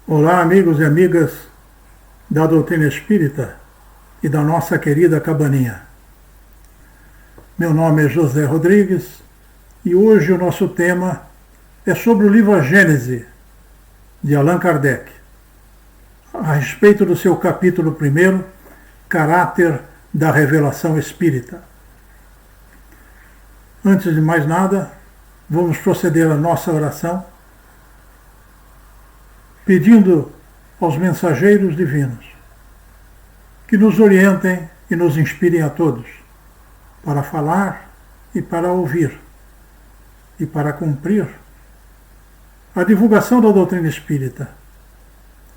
Olá, amigos e amigas da doutrina espírita e da nossa querida cabaninha. Meu nome é José Rodrigues e hoje o nosso tema é sobre o livro A Gênese, de Allan Kardec, a respeito do seu capítulo 1, Caráter da Revelação Espírita. Antes de mais nada, vamos proceder à nossa oração, pedindo aos mensageiros divinos que nos orientem e nos inspirem a todos para falar e para ouvir e para cumprir a divulgação da doutrina espírita,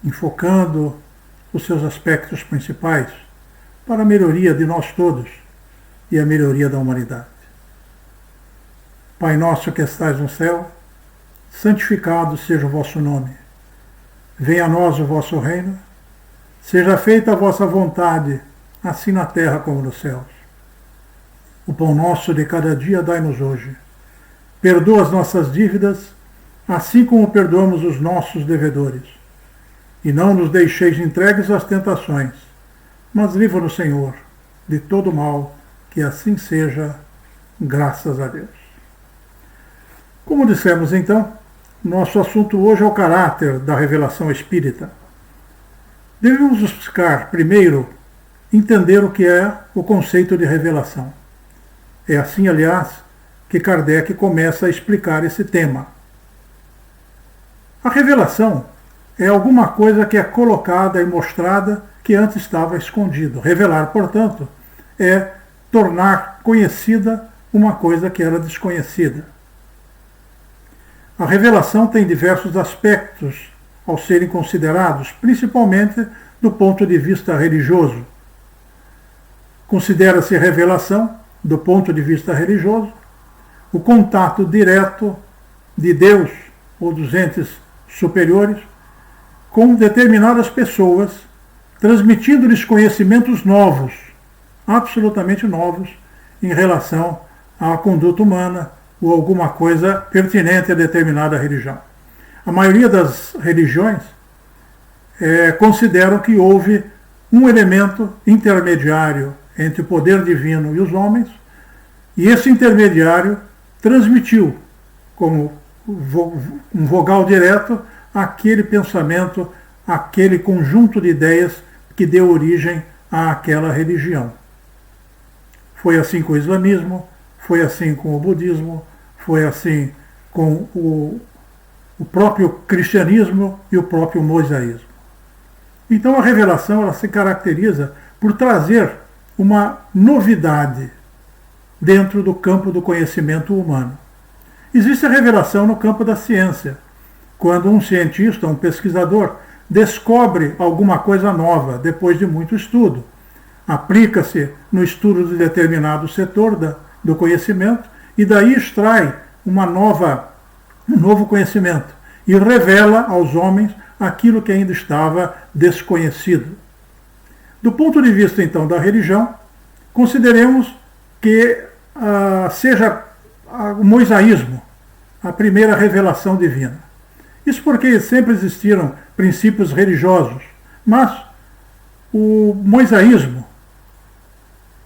enfocando os seus aspectos principais para a melhoria de nós todos e a melhoria da humanidade. Pai nosso que estais no céu, santificado seja o vosso nome. Venha a nós o vosso reino, seja feita a vossa vontade, assim na terra como nos céus. O pão nosso de cada dia dai-nos hoje. Perdoa as nossas dívidas, assim como perdoamos os nossos devedores. E não nos deixeis entregues às tentações, mas livra-nos, Senhor, de todo mal, que assim seja, graças a Deus. Como dissemos então, nosso assunto hoje é o caráter da revelação espírita. Devemos buscar, primeiro, entender o que é o conceito de revelação. É assim, aliás, que Kardec começa a explicar esse tema. A revelação é alguma coisa que é colocada e mostrada que antes estava escondido. Revelar, portanto, é tornar conhecida uma coisa que era desconhecida. A revelação tem diversos aspectos ao serem considerados, principalmente do ponto de vista religioso. Considera-se revelação, do ponto de vista religioso, o contato direto de Deus ou dos entes superiores com determinadas pessoas, transmitindo-lhes conhecimentos novos, absolutamente novos, em relação à conduta humana, ou alguma coisa pertinente a determinada religião. A maioria das religiões consideram que houve um elemento intermediário entre o poder divino e os homens, e esse intermediário transmitiu, como um vogal direto, aquele pensamento, aquele conjunto de ideias que deu origem àquela religião. Foi assim com o islamismo, foi assim com o budismo, foi assim com o próprio cristianismo e o próprio mosaísmo. Então a revelação ela se caracteriza por trazer uma novidade dentro do campo do conhecimento humano. Existe a revelação no campo da ciência, quando um cientista, um pesquisador, descobre alguma coisa nova depois de muito estudo. Aplica-se no estudo de determinado setor do conhecimento e daí extrai um novo conhecimento e revela aos homens aquilo que ainda estava desconhecido. Do ponto de vista, então, da religião, consideremos que seja o mosaísmo a primeira revelação divina. Isso porque sempre existiram princípios religiosos, mas o mosaísmo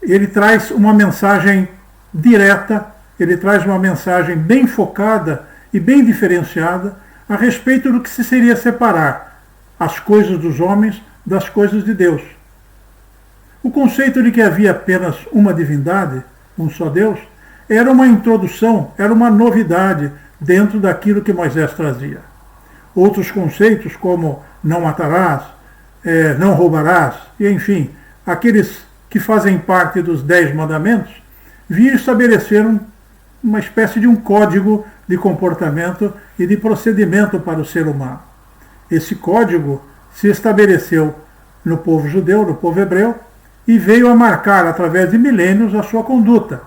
ele traz uma mensagem direta, ele traz uma mensagem bem focada e bem diferenciada a respeito do que se seria separar as coisas dos homens das coisas de Deus. O conceito de que havia apenas uma divindade, um só Deus, era uma introdução, era uma novidade dentro daquilo que Moisés trazia. Outros conceitos como não matarás, não roubarás, e enfim, aqueles que fazem parte dos 10 mandamentos, vinham estabelecer uma espécie de um código de comportamento e de procedimento para o ser humano. Esse código se estabeleceu no povo judeu, no povo hebreu, e veio a marcar, através de milênios, a sua conduta.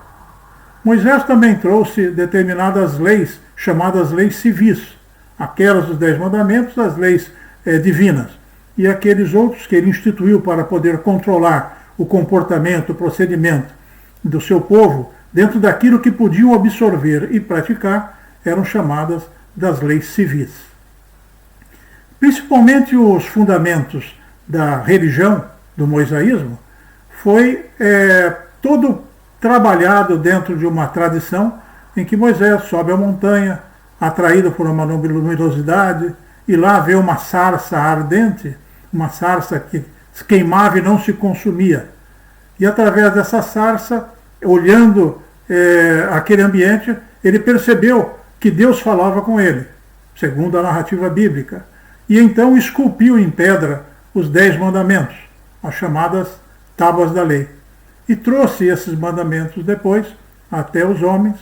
Moisés também trouxe determinadas leis, chamadas leis civis, aquelas dos 10 mandamentos, as leis divinas, e aqueles outros que ele instituiu para poder controlar o comportamento, o procedimento do seu povo, dentro daquilo que podiam absorver e praticar, eram chamadas das leis civis. Principalmente os fundamentos da religião, do mosaísmo, foi todo trabalhado dentro de uma tradição em que Moisés sobe a montanha, atraído por uma luminosidade, e lá vê uma sarça ardente, uma sarça que se queimava e não se consumia. E através dessa sarça, olhando aquele ambiente, ele percebeu que Deus falava com ele, segundo a narrativa bíblica. E então esculpiu em pedra os 10 mandamentos, as chamadas tábuas da lei. E trouxe esses mandamentos depois até os homens,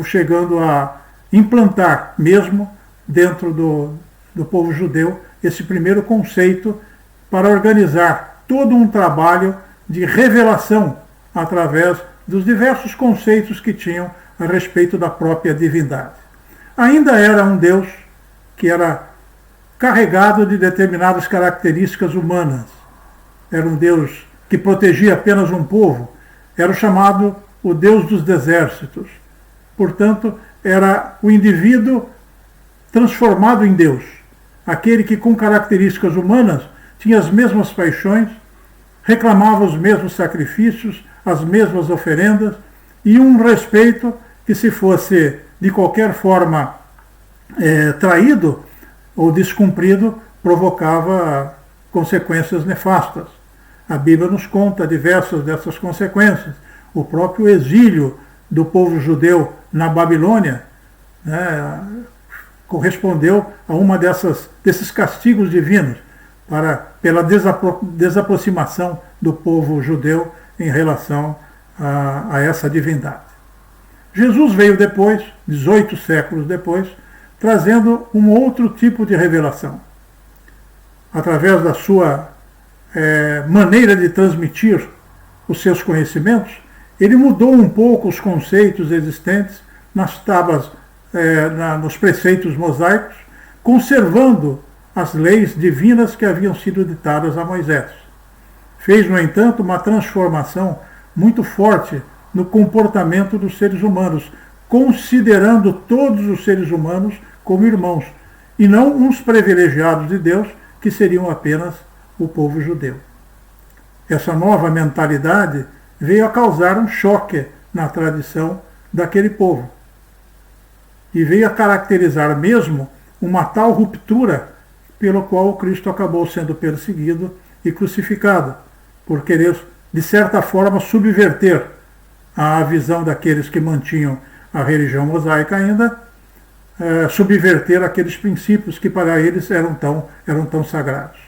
chegando a implantar mesmo dentro do povo judeu esse primeiro conceito para organizar todo um trabalho de revelação através dos diversos conceitos que tinham a respeito da própria divindade. Ainda era um Deus que era carregado de determinadas características humanas. Era um Deus que protegia apenas um povo. Era o chamado o Deus dos exércitos. Portanto, era o indivíduo transformado em Deus. Aquele que, com características humanas, tinha as mesmas paixões, reclamava os mesmos sacrifícios, as mesmas oferendas e um respeito que, se fosse de qualquer forma traído ou descumprido, provocava consequências nefastas. A Bíblia nos conta diversas dessas consequências. O próprio exílio do povo judeu na Babilônia correspondeu a uma desses castigos divinos pela desaproximação do povo judeu em relação a essa divindade. Jesus veio depois, 18 séculos depois, trazendo um outro tipo de revelação. Através da sua maneira de transmitir os seus conhecimentos, ele mudou um pouco os conceitos existentes nas tábuas, nos preceitos mosaicos, conservando as leis divinas que haviam sido ditadas a Moisés. Fez, no entanto, uma transformação muito forte no comportamento dos seres humanos, considerando todos os seres humanos como irmãos, e não uns privilegiados de Deus, que seriam apenas o povo judeu. Essa nova mentalidade veio a causar um choque na tradição daquele povo. E veio a caracterizar mesmo uma tal ruptura pelo qual o Cristo acabou sendo perseguido e crucificado, por querer, de certa forma, subverter a visão daqueles que mantinham a religião mosaica ainda, subverter aqueles princípios que para eles eram tão sagrados.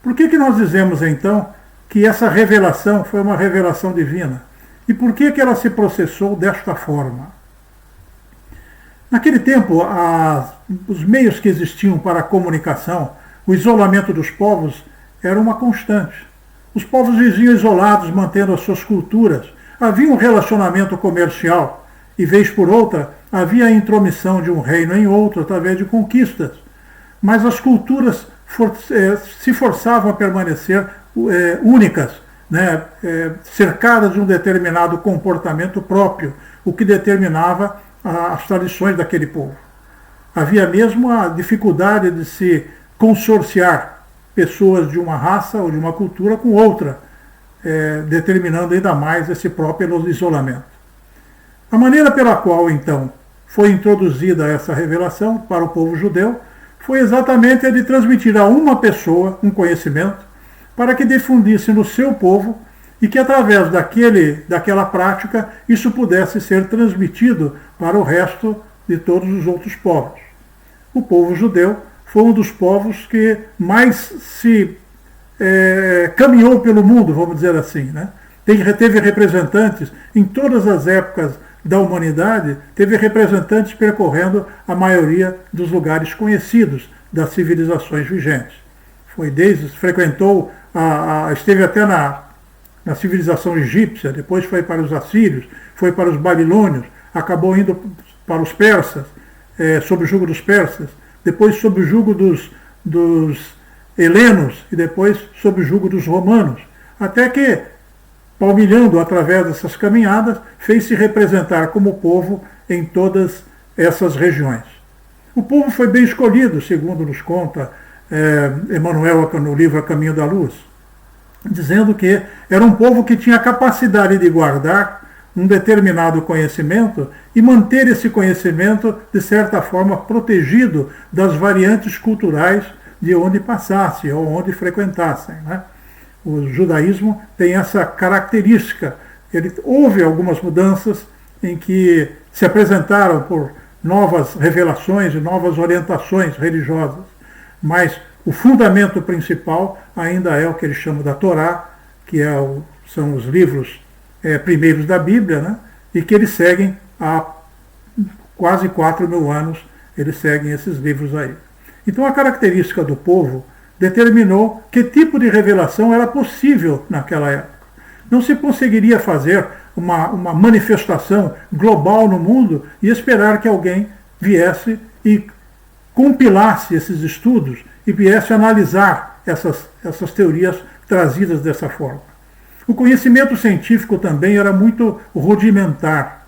Por que nós dizemos, então, que essa revelação foi uma revelação divina? E por que ela se processou desta forma? Naquele tempo, os meios que existiam para a comunicação, o isolamento dos povos, era uma constante. Os povos viviam isolados, mantendo as suas culturas. Havia um relacionamento comercial e, vez por outra, havia a intromissão de um reino em outro através de conquistas. Mas as culturas se forçavam a permanecer únicas, cercadas de um determinado comportamento próprio, o que determinava as tradições daquele povo. Havia mesmo a dificuldade de se consorciar pessoas de uma raça ou de uma cultura com outra, determinando ainda mais esse próprio isolamento. A maneira pela qual, então, foi introduzida essa revelação para o povo judeu foi exatamente a de transmitir a uma pessoa um conhecimento para que difundisse no seu povo e que, através daquela prática, isso pudesse ser transmitido para o resto de todos os outros povos. O povo judeu foi um dos povos que mais se caminhou pelo mundo, vamos dizer assim. Teve representantes em todas as épocas da humanidade, teve representantes percorrendo a maioria dos lugares conhecidos das civilizações vigentes. Frequentou, esteve até na civilização egípcia, depois foi para os assírios, foi para os babilônios, acabou indo para os persas, sob o jugo dos persas, depois sob o jugo dos helenos e depois sob o jugo dos romanos, até que, palmilhando através dessas caminhadas, fez-se representar como povo em todas essas regiões. O povo foi bem escolhido, segundo nos conta Emmanuel no livro A Caminho da Luz, dizendo que era um povo que tinha a capacidade de guardar um determinado conhecimento e manter esse conhecimento, de certa forma, protegido das variantes culturais de onde passassem ou onde frequentassem, né? O judaísmo tem essa característica. Houve algumas mudanças em que se apresentaram por novas revelações e novas orientações religiosas, mas o fundamento principal ainda é o que eles chamam da Torá, que são os livros primeiros da Bíblia, né? E que eles seguem há quase 4.000 anos, eles seguem esses livros aí. Então a característica do povo determinou que tipo de revelação era possível naquela época. Não se conseguiria fazer uma manifestação global no mundo e esperar que alguém viesse e compilasse esses estudos e viesse analisar essas teorias trazidas dessa forma. O conhecimento científico também era muito rudimentar.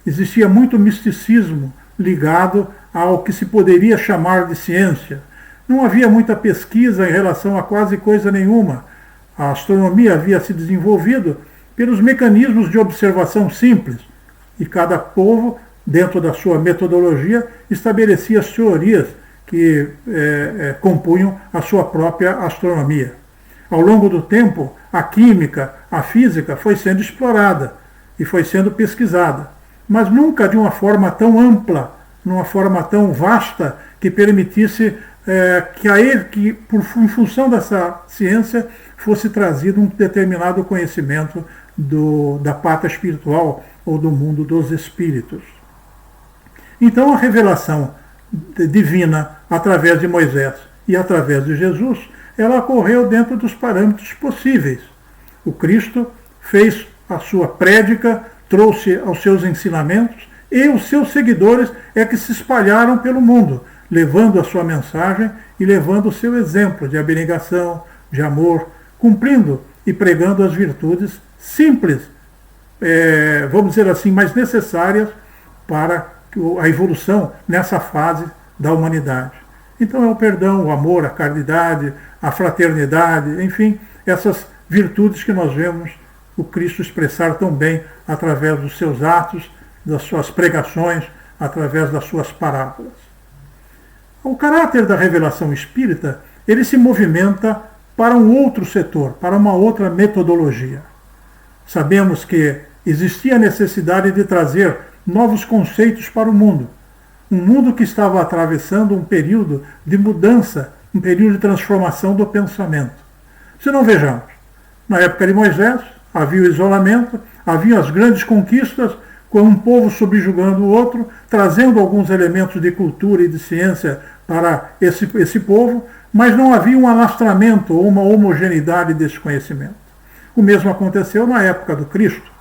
Existia muito misticismo ligado ao que se poderia chamar de ciência. Não havia muita pesquisa em relação a quase coisa nenhuma. A astronomia havia se desenvolvido pelos mecanismos de observação simples, e cada povo, dentro da sua metodologia, estabelecia as teorias que compunham a sua própria astronomia. Ao longo do tempo, a química, a física foi sendo explorada e foi sendo pesquisada, mas nunca de uma forma tão ampla, numa forma tão vasta, que permitisse que em função dessa ciência, fosse trazido um determinado conhecimento da pátria espiritual ou do mundo dos espíritos. Então a revelação divina através de Moisés e através de Jesus, ela ocorreu dentro dos parâmetros possíveis. O Cristo fez a sua prédica, trouxe os seus ensinamentos, e os seus seguidores é que se espalharam pelo mundo, levando a sua mensagem e levando o seu exemplo de abnegação, de amor, cumprindo e pregando as virtudes simples, vamos dizer assim, mais necessárias para a evolução nessa fase da humanidade. Então é o perdão, o amor, a caridade, a fraternidade, enfim, essas virtudes que nós vemos o Cristo expressar tão bem através dos seus atos, das suas pregações, através das suas parábolas. O caráter da revelação espírita, ele se movimenta para um outro setor, para uma outra metodologia. Sabemos que existia a necessidade de trazer novos conceitos para o mundo. Um mundo que estava atravessando um período de mudança, um período de transformação do pensamento. Se não vejamos, na época de Moisés, havia o isolamento, havia as grandes conquistas, com um povo subjugando o outro, trazendo alguns elementos de cultura e de ciência para esse povo, mas não havia um alastramento ou uma homogeneidade desse conhecimento. O mesmo aconteceu na época do Cristo.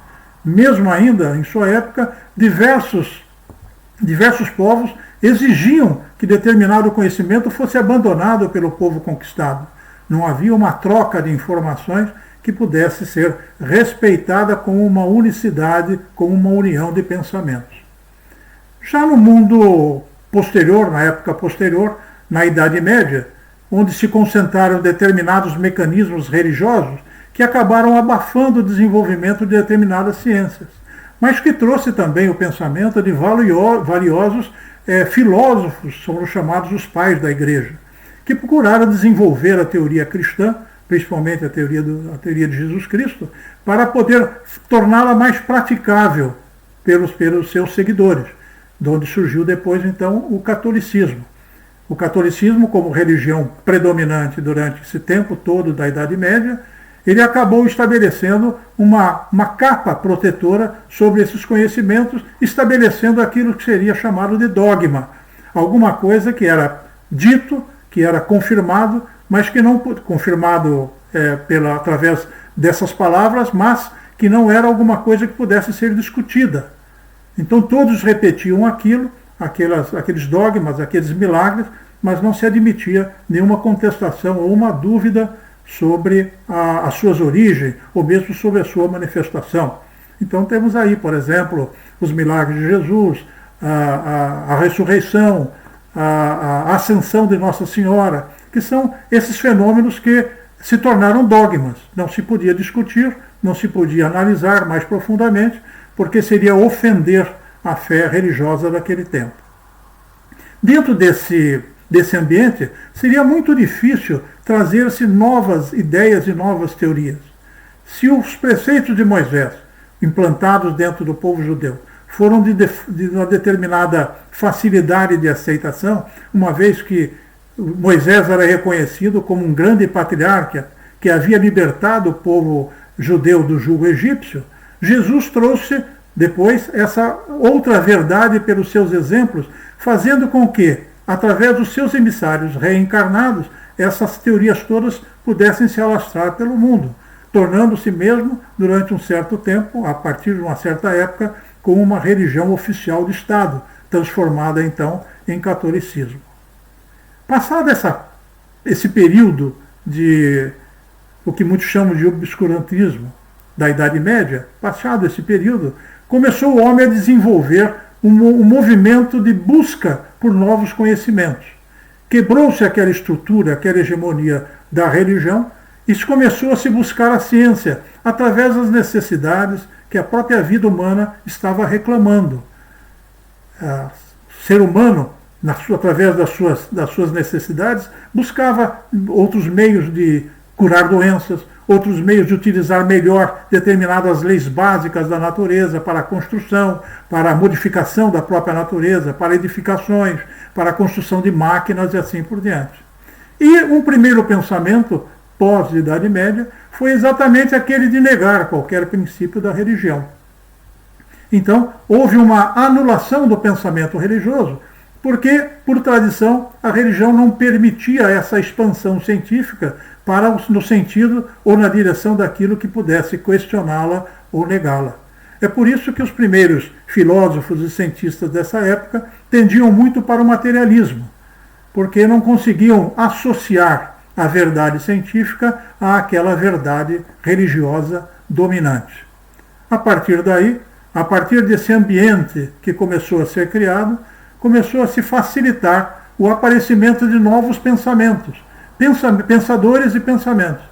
Mesmo ainda, em sua época, diversos povos exigiam que determinado conhecimento fosse abandonado pelo povo conquistado. Não havia uma troca de informações que pudesse ser respeitada como uma unicidade, como uma união de pensamentos. Já no mundo posterior, na época posterior, na Idade Média, onde se concentraram determinados mecanismos religiosos que acabaram abafando o desenvolvimento de determinadas ciências, mas que trouxe também o pensamento de valiosos filósofos, são os chamados os pais da Igreja, que procuraram desenvolver a teoria cristã, principalmente a teoria de Jesus Cristo, para poder torná-la mais praticável pelos seus seguidores, de onde surgiu depois, então, o catolicismo. O catolicismo, como religião predominante durante esse tempo todo da Idade Média, ele acabou estabelecendo uma capa protetora sobre esses conhecimentos, estabelecendo aquilo que seria chamado de dogma, alguma coisa que era dito, que era confirmado, mas que não confirmado através dessas palavras, mas que não era alguma coisa que pudesse ser discutida. Então todos repetiam aqueles dogmas, aqueles milagres, mas não se admitia nenhuma contestação ou uma dúvida sobre as suas origens, ou mesmo sobre a sua manifestação. Então temos aí, por exemplo, os milagres de Jesus, a ressurreição, a ascensão de Nossa Senhora, que que são esses fenômenos que se tornaram dogmas. Não se podia discutir, não se podia analisar mais profundamente, porque seria ofender a fé religiosa daquele tempo. Dentro desse ambiente, seria muito difícil trazer-se novas ideias e novas teorias. Se os preceitos de Moisés, implantados dentro do povo judeu, foram de uma determinada facilidade de aceitação, uma vez que Moisés era reconhecido como um grande patriarca que havia libertado o povo judeu do jugo egípcio, Jesus trouxe depois essa outra verdade pelos seus exemplos, fazendo com que, através dos seus emissários reencarnados, essas teorias todas pudessem se alastrar pelo mundo, tornando-se mesmo, durante um certo tempo, a partir de uma certa época, como uma religião oficial de Estado, transformada então em catolicismo. Passado esse período de o que muitos chamam de obscurantismo da Idade Média, passado esse período, começou o homem a desenvolver um movimento de busca por novos conhecimentos. Quebrou-se aquela estrutura, aquela hegemonia da religião e começou a se buscar a ciência através das necessidades que a própria vida humana estava reclamando. O ser humano, através das suas necessidades, buscava outros meios de curar doenças, outros meios de utilizar melhor determinadas leis básicas da natureza para a construção, para a modificação da própria natureza, para edificações, para a construção de máquinas e assim por diante. E um primeiro pensamento, pós-Idade Média, foi exatamente aquele de negar qualquer princípio da religião. Então, houve uma anulação do pensamento religioso, porque, por tradição, a religião não permitia essa expansão científica no sentido ou na direção daquilo que pudesse questioná-la ou negá-la. É por isso que os primeiros filósofos e cientistas dessa época tendiam muito para o materialismo, porque não conseguiam associar a verdade científica àquela verdade religiosa dominante. A partir daí, a partir desse ambiente que começou a ser criado, começou a se facilitar o aparecimento de novos pensamentos, pensadores e pensamentos.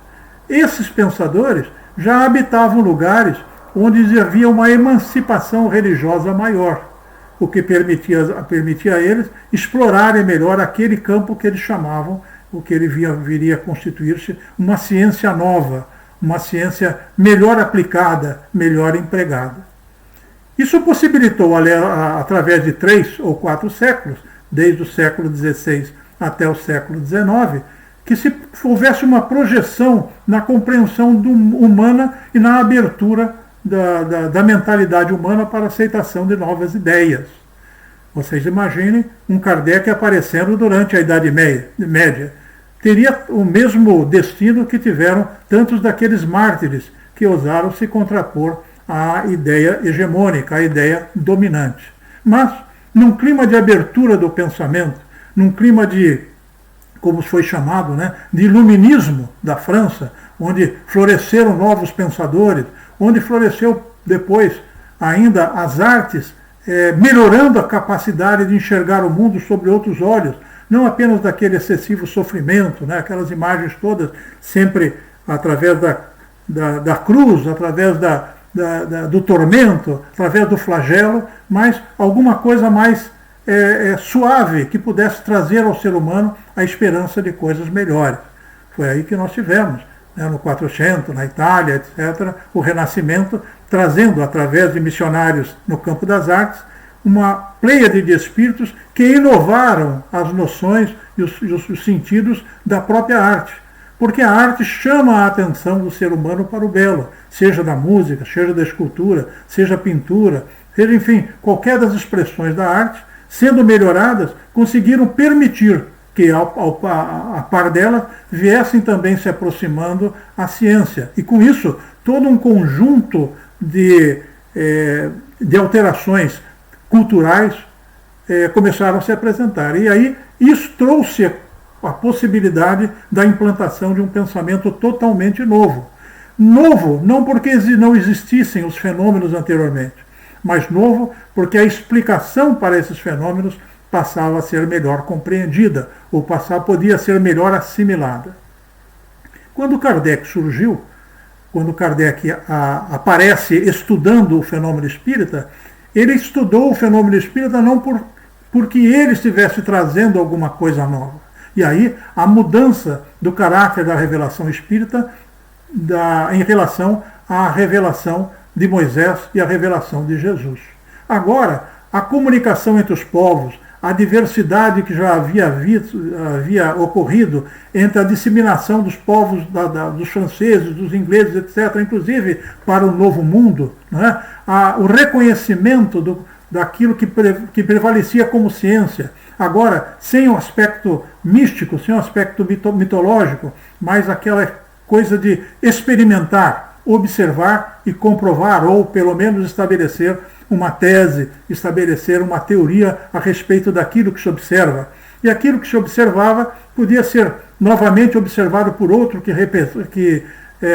Esses pensadores já habitavam lugares onde havia uma emancipação religiosa maior, o que permitia a eles explorarem melhor aquele campo que eles chamavam, o que ele viria a constituir-se uma ciência nova, uma ciência melhor aplicada, melhor empregada. Isso possibilitou, através de 3 ou 4 séculos, desde o século XVI até o século XIX, que se houvesse uma projeção na compreensão humana e na abertura da mentalidade humana para a aceitação de novas ideias. Vocês imaginem um Kardec aparecendo durante a Idade Média. Teria o mesmo destino que tiveram tantos daqueles mártires que ousaram se contrapor à ideia hegemônica, à ideia dominante. Mas, num clima de abertura do pensamento, num clima de, como foi chamado, de iluminismo da França, onde floresceram novos pensadores, onde floresceu depois ainda as artes, melhorando a capacidade de enxergar o mundo sob outros olhos, não apenas daquele excessivo sofrimento, aquelas imagens todas sempre através da cruz, através do tormento, através do flagelo, mas alguma coisa mais suave que pudesse trazer ao ser humano a esperança de coisas melhores. Foi aí que nós tivemos, no 400, na Itália, etc., o Renascimento, trazendo, através de missionários no campo das artes, uma pleiade de espíritos que inovaram as noções e os sentidos da própria arte. Porque a arte chama a atenção do ser humano para o belo, seja da música, seja da escultura, seja a pintura, seja, enfim, qualquer das expressões da arte, sendo melhoradas, conseguiram permitir que, a par dela, viessem também se aproximando a ciência. E com isso, todo um conjunto de alterações culturais começaram a se apresentar. E aí, isso trouxe a possibilidade da implantação de um pensamento totalmente novo. Novo, não porque não existissem os fenômenos anteriormente, mas novo porque a explicação para esses fenômenos passava a ser melhor compreendida, ou podia ser melhor assimilada. Quando Kardec surgiu, quando Kardec aparece estudando o fenômeno espírita, ele estudou o fenômeno espírita não porque ele estivesse trazendo alguma coisa nova. E aí a mudança do caráter da revelação espírita em relação à revelação de Moisés e à revelação de Jesus. Agora, a comunicação entre os povos, a diversidade que já havia ocorrido entre a disseminação dos povos, dos franceses, dos ingleses, etc., inclusive para o Novo Mundo, né? O reconhecimento daquilo que prevalecia como ciência, agora sem o aspecto místico, sem o aspecto mitológico, mas aquela coisa de experimentar, observar e comprovar, ou pelo menos estabelecer uma tese, estabelecer uma teoria a respeito daquilo que se observa. E aquilo que se observava podia ser novamente observado por outro que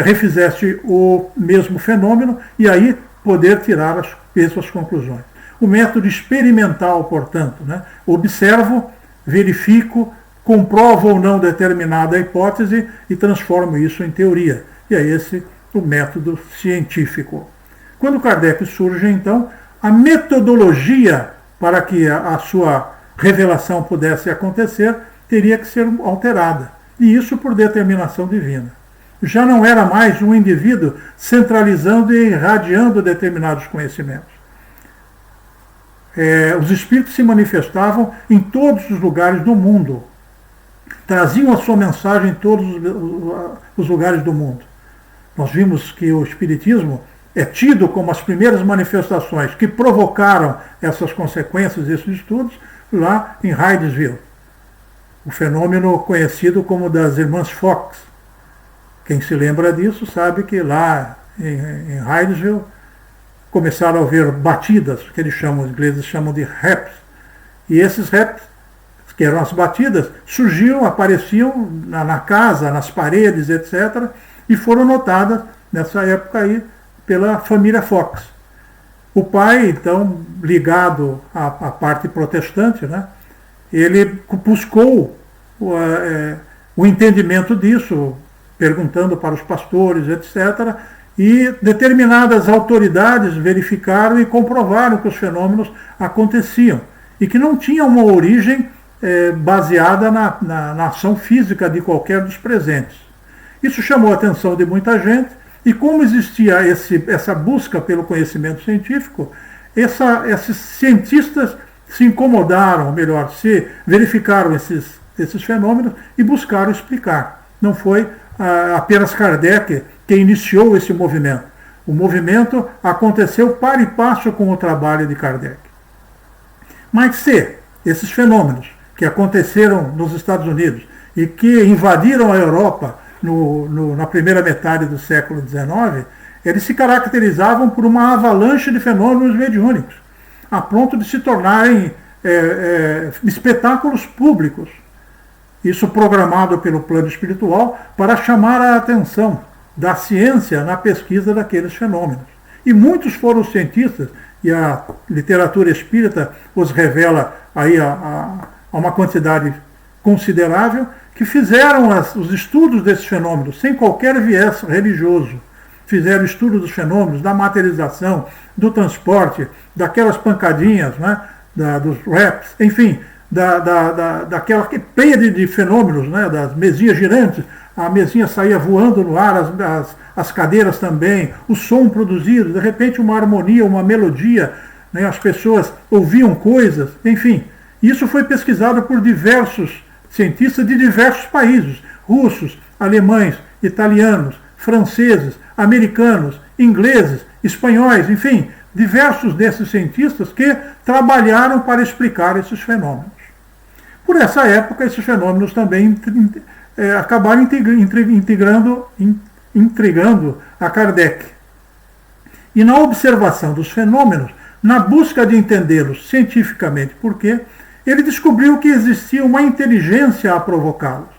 refizesse o mesmo fenômeno e aí poder tirar as mesmas conclusões. O método experimental, portanto, né? Observo, verifico, comprovo ou não determinada hipótese e transformo isso em teoria. E é esse o método científico. Quando Kardec surge, então, a metodologia para que a sua revelação pudesse acontecer teria que ser alterada. E isso por determinação divina. Já não era mais um indivíduo centralizando e irradiando determinados conhecimentos. Os espíritos se manifestavam em todos os lugares do mundo. Traziam a sua mensagem em todos os lugares do mundo. Nós vimos que o espiritismo é tido como as primeiras manifestações que provocaram essas consequências, esses estudos, lá em Hydesville. O fenômeno conhecido como das Irmãs Fox. Quem se lembra disso sabe que lá em Hydesville começaram a haver batidas, que os ingleses chamam de raps. E esses raps, que eram as batidas, surgiam, apareciam na casa, nas paredes, etc., e foram notadas nessa época aí pela família Fox. O pai, então, ligado à parte protestante, né, ele buscou o entendimento disso, perguntando para os pastores, etc., e determinadas autoridades verificaram e comprovaram que os fenômenos aconteciam e que não tinham uma origem baseada na ação física de qualquer dos presentes. Isso chamou a atenção de muita gente, e como existia essa busca pelo conhecimento científico, esses cientistas se incomodaram, ou melhor, se verificaram esses fenômenos e buscaram explicar. Não foi apenas Kardec que iniciou esse movimento. O movimento aconteceu para e passo com o trabalho de Kardec. Mas se esses fenômenos que aconteceram nos Estados Unidos e que invadiram a Europa na primeira metade do século XIX, eles se caracterizavam por uma avalanche de fenômenos mediúnicos, a ponto de se tornarem espetáculos públicos. Isso programado pelo plano espiritual para chamar a atenção da ciência na pesquisa daqueles fenômenos. E muitos foram os cientistas, e a literatura espírita os revela aí a uma quantidade considerável, que fizeram os estudos desses fenômenos sem qualquer viés religioso. Fizeram estudo dos fenômenos, da materialização, do transporte, daquelas pancadinhas, né, dos raps, enfim, daquela pleia de fenômenos, né, das mesinhas girantes. A mesinha saía voando no ar, as cadeiras também, o som produzido, de repente uma harmonia, uma melodia, né, as pessoas ouviam coisas, enfim. Isso foi pesquisado por diversos cientistas de diversos países, russos, alemães, italianos, franceses, americanos, ingleses, espanhóis, enfim, diversos desses cientistas que trabalharam para explicar esses fenômenos. Por essa época, esses fenômenos também acabaram intrigando a Kardec. E na observação dos fenômenos, na busca de entendê-los cientificamente, por quê, ele descobriu que existia uma inteligência a provocá-los.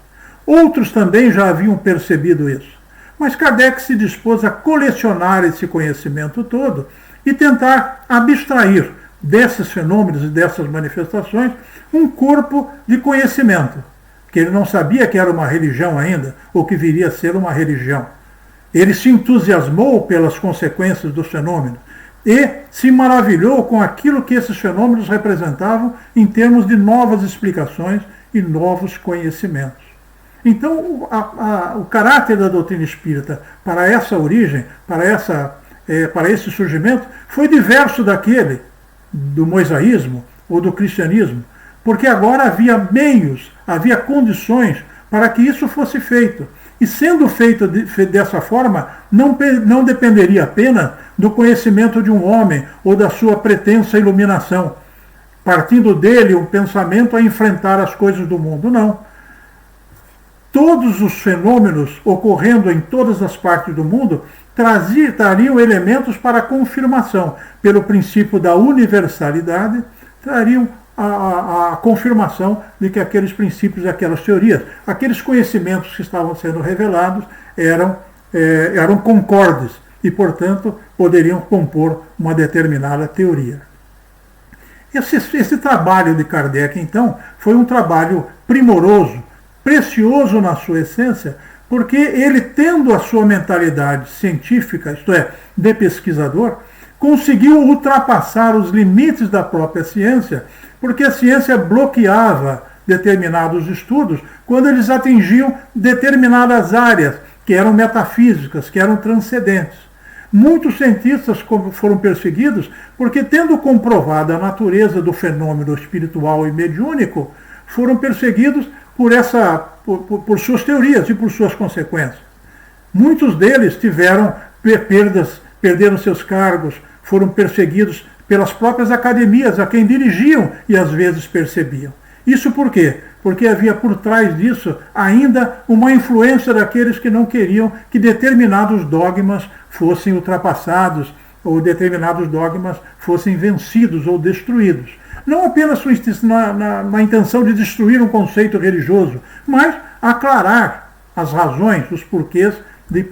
Outros também já haviam percebido isso. Mas Kardec se dispôs a colecionar esse conhecimento todo e tentar abstrair desses fenômenos e dessas manifestações um corpo de conhecimento, que ele não sabia que era uma religião ainda, ou que viria a ser uma religião. Ele se entusiasmou pelas consequências dos fenômenos e se maravilhou com aquilo que esses fenômenos representavam em termos de novas explicações e novos conhecimentos. Então, o caráter da doutrina espírita para essa origem, para esse surgimento, foi diverso daquele do mosaísmo ou do cristianismo, porque agora havia meios, havia condições para que isso fosse feito. E sendo feito dessa forma, não dependeria apenas do conhecimento de um homem ou da sua pretensa iluminação, partindo dele um pensamento a enfrentar as coisas do mundo. Não. Todos os fenômenos ocorrendo em todas as partes do mundo trariam elementos para a confirmação. Pelo princípio da universalidade, trariam a confirmação de que aqueles princípios, aquelas teorias, aqueles conhecimentos que estavam sendo revelados eram concordes e, portanto, poderiam compor uma determinada teoria. Esse trabalho de Kardec, então, foi um trabalho primoroso, precioso na sua essência, porque ele, tendo a sua mentalidade científica, isto é, de pesquisador, conseguiu ultrapassar os limites da própria ciência, porque a ciência bloqueava determinados estudos quando eles atingiam determinadas áreas que eram metafísicas, que eram transcendentes. Muitos cientistas foram perseguidos porque, tendo comprovado a natureza do fenômeno espiritual e mediúnico, foram perseguidos por suas teorias e por suas consequências. Muitos deles tiveram perderam seus cargos, foram perseguidos pelas próprias academias a quem dirigiam e às vezes percebiam. Isso por quê? Porque havia por trás disso ainda uma influência daqueles que não queriam que determinados dogmas fossem ultrapassados ou determinados dogmas fossem vencidos ou destruídos. Não apenas na intenção de destruir um conceito religioso, mas aclarar as razões, os porquês de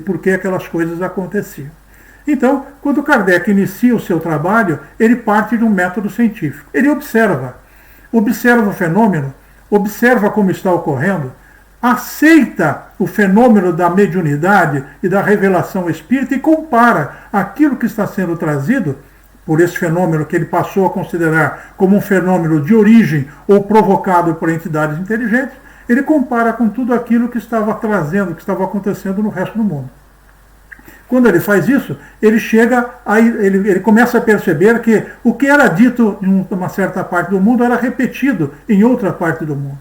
por que aquelas coisas aconteciam. Então, quando Kardec inicia o seu trabalho, ele parte de um método científico. Ele observa o fenômeno, observa como está ocorrendo, aceita o fenômeno da mediunidade e da revelação espírita e compara aquilo que está sendo trazido por esse fenômeno que ele passou a considerar como um fenômeno de origem ou provocado por entidades inteligentes, ele compara com tudo aquilo que estava trazendo, que estava acontecendo no resto do mundo. Quando ele faz isso, ele começa a perceber que o que era dito em uma certa parte do mundo era repetido em outra parte do mundo.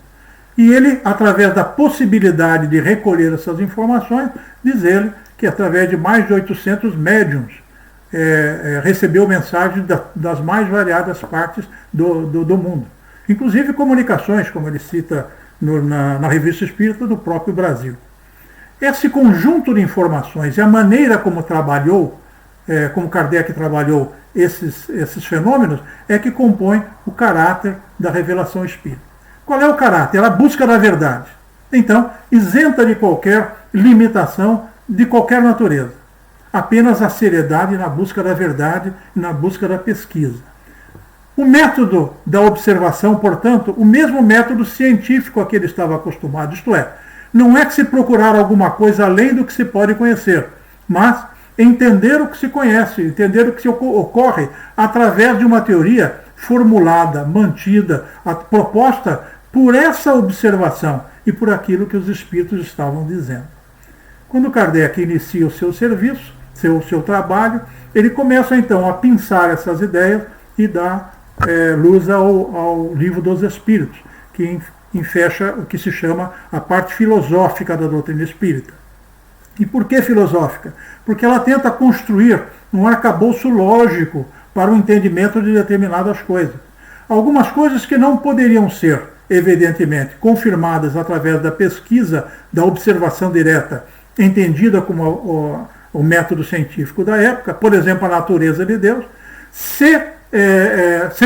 E ele, através da possibilidade de recolher essas informações, diz ele que através de mais de 800 médiums recebeu mensagens das mais variadas partes do mundo. Inclusive comunicações, como ele cita na Revista Espírita do próprio Brasil. Esse conjunto de informações e a maneira como como Kardec trabalhou esses fenômenos, é que compõe o caráter da revelação espírita. Qual é o caráter? A busca da verdade. Então, isenta de qualquer limitação de qualquer natureza. Apenas a seriedade na busca da verdade e na busca da pesquisa. O método da observação, portanto, o mesmo método científico a que ele estava acostumado, isto é, não é que se procurar alguma coisa além do que se pode conhecer, mas entender o que se conhece, entender o que se ocorre através de uma teoria formulada, mantida, proposta por essa observação e por aquilo que os espíritos estavam dizendo. Quando Kardec inicia o seu serviço, seu trabalho, ele começa então a pensar essas ideias e dá luz ao Livro dos Espíritos, que fecha o que se chama a parte filosófica da doutrina espírita. E por que filosófica? Porque ela tenta construir um arcabouço lógico para o entendimento de determinadas coisas. Algumas coisas que não poderiam ser, evidentemente, confirmadas através da pesquisa, da observação direta, entendida como o método científico da época, por exemplo, a natureza de Deus, se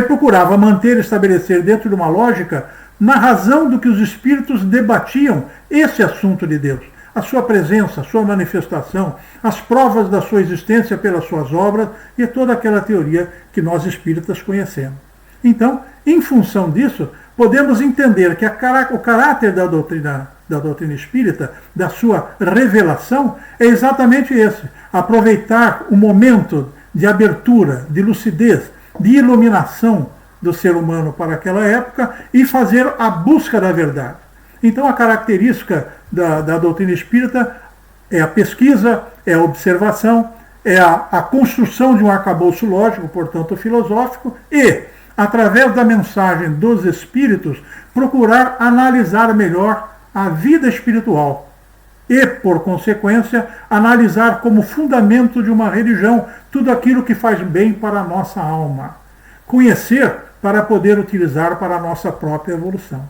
procurava manter e estabelecer dentro de uma lógica na razão do que os espíritos debatiam esse assunto de Deus. a sua presença, a sua manifestação, as provas da sua existência pelas suas obras e toda aquela teoria que nós espíritas conhecemos. Então, em função disso, podemos entender que o caráter da doutrina espírita, da sua revelação, é exatamente esse: aproveitar o momento de abertura, de lucidez, de iluminação do ser humano para aquela época e fazer a busca da verdade. Então, a característica da doutrina espírita é a pesquisa, é a observação, é a construção de um arcabouço lógico, portanto filosófico, e, através da mensagem dos espíritos, procurar analisar melhor a vida espiritual e, por consequência, analisar como fundamento de uma religião tudo aquilo que faz bem para a nossa alma. Conhecer para poder utilizar para a nossa própria evolução.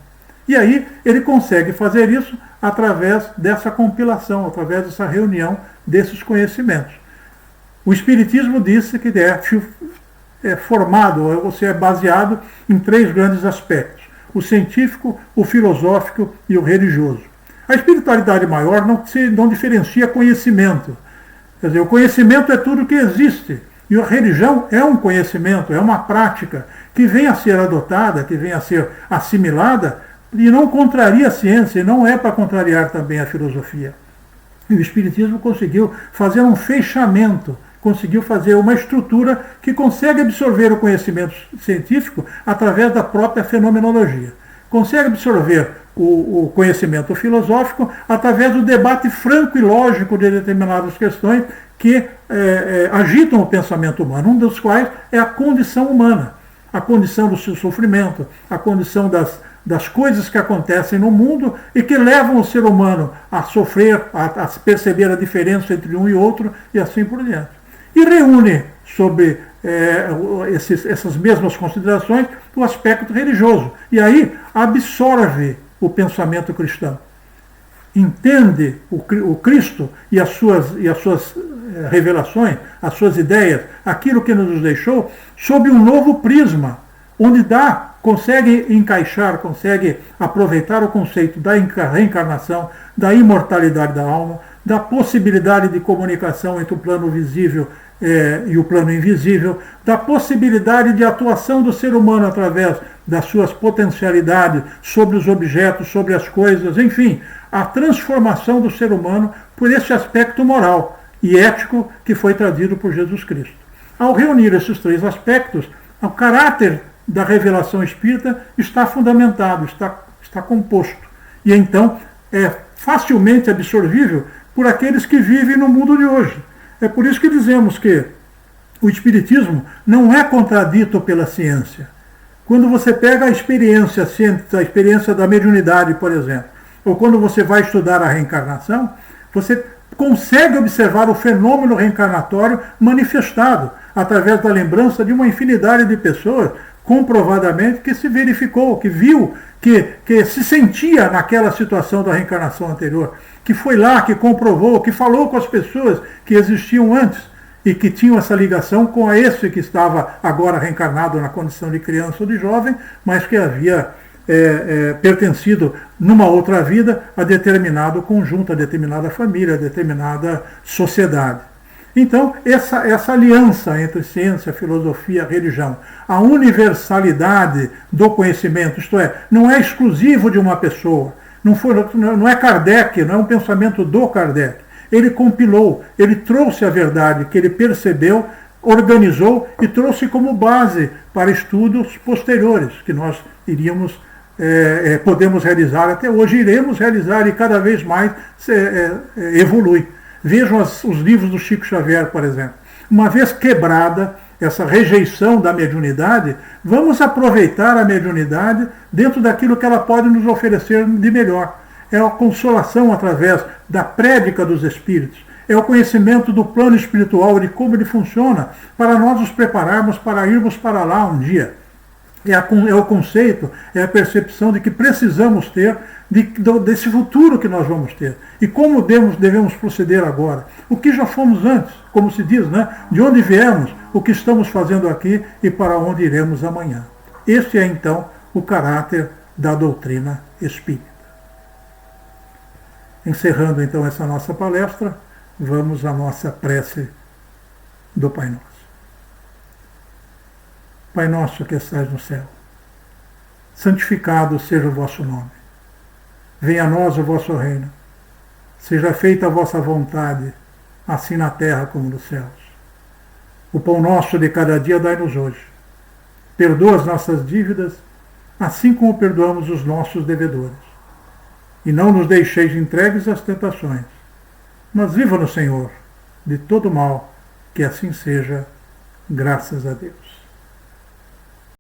E aí ele consegue fazer isso através dessa compilação, através dessa reunião desses conhecimentos. O Espiritismo disse que é formado, ou seja, é baseado em 3 grandes aspectos: o científico, o filosófico e o religioso. A espiritualidade maior não diferencia conhecimento. Quer dizer, o conhecimento é tudo que existe. E a religião é um conhecimento, é uma prática que vem a ser adotada, que vem a ser assimilada e não contraria a ciência, e não é para contrariar também a filosofia. E o Espiritismo conseguiu fazer um fechamento, conseguiu fazer uma estrutura que consegue absorver o conhecimento científico através da própria fenomenologia. Consegue absorver o conhecimento filosófico através do debate franco e lógico de determinadas questões que agitam o pensamento humano, um dos quais é a condição humana, a condição do seu sofrimento, a condição das coisas que acontecem no mundo e que levam o ser humano a sofrer, a perceber a diferença entre um e outro e assim por diante. E reúne sobre essas mesmas considerações o aspecto religioso. E aí absorve o pensamento cristão. Entende o Cristo e as suas revelações, as suas ideias, aquilo que nos deixou, sob um novo prisma, onde consegue encaixar, consegue aproveitar o conceito da reencarnação, da imortalidade da alma, da possibilidade de comunicação entre o plano visível e o plano invisível, da possibilidade de atuação do ser humano através das suas potencialidades sobre os objetos, sobre as coisas, enfim, a transformação do ser humano por esse aspecto moral e ético que foi trazido por Jesus Cristo. Ao reunir esses 3 aspectos, o caráter da revelação espírita está fundamentado, está composto. E então é facilmente absorvível por aqueles que vivem no mundo de hoje. É por isso que dizemos que o Espiritismo não é contradito pela ciência. Quando você pega a experiência da mediunidade, por exemplo, ou quando você vai estudar a reencarnação, você consegue observar o fenômeno reencarnatório manifestado através da lembrança de uma infinidade de pessoas, comprovadamente, que se verificou, que viu, que se sentia naquela situação da reencarnação anterior, que foi lá, que comprovou, que falou com as pessoas que existiam antes e que tinham essa ligação com esse que estava agora reencarnado na condição de criança ou de jovem, mas que havia pertencido numa outra vida a determinado conjunto, a determinada família, a determinada sociedade. Então, essa aliança entre ciência, filosofia e religião, a universalidade do conhecimento, isto é, não é exclusivo de uma pessoa, não é Kardec, não é um pensamento do Kardec. Ele compilou, ele trouxe a verdade que ele percebeu, organizou e trouxe como base para estudos posteriores, que nós podemos realizar até hoje, iremos realizar e cada vez mais evolui. Vejam os livros do Chico Xavier, por exemplo. Uma vez quebrada essa rejeição da mediunidade, vamos aproveitar a mediunidade dentro daquilo que ela pode nos oferecer de melhor. É a consolação através da prédica dos espíritos. É o conhecimento do plano espiritual, de como ele funciona, para nós nos prepararmos para irmos para lá um dia. É o conceito, é a percepção de que precisamos ter desse futuro que nós vamos ter. E como devemos proceder agora. O que já fomos antes, como se diz, né? De onde viemos, o que estamos fazendo aqui e para onde iremos amanhã. Este é, então, o caráter da doutrina espírita. Encerrando então essa nossa palestra, vamos à nossa prece do Pai Nosso. Pai nosso que estais no céu, santificado seja o vosso nome. Venha a nós o vosso reino. Seja feita a vossa vontade, assim na terra como nos céus. O pão nosso de cada dia dai-nos hoje. Perdoa as nossas dívidas, assim como perdoamos os nossos devedores. E não nos deixeis entregues às tentações, mas livra-nos, Senhor, de todo mal, que assim seja, graças a Deus.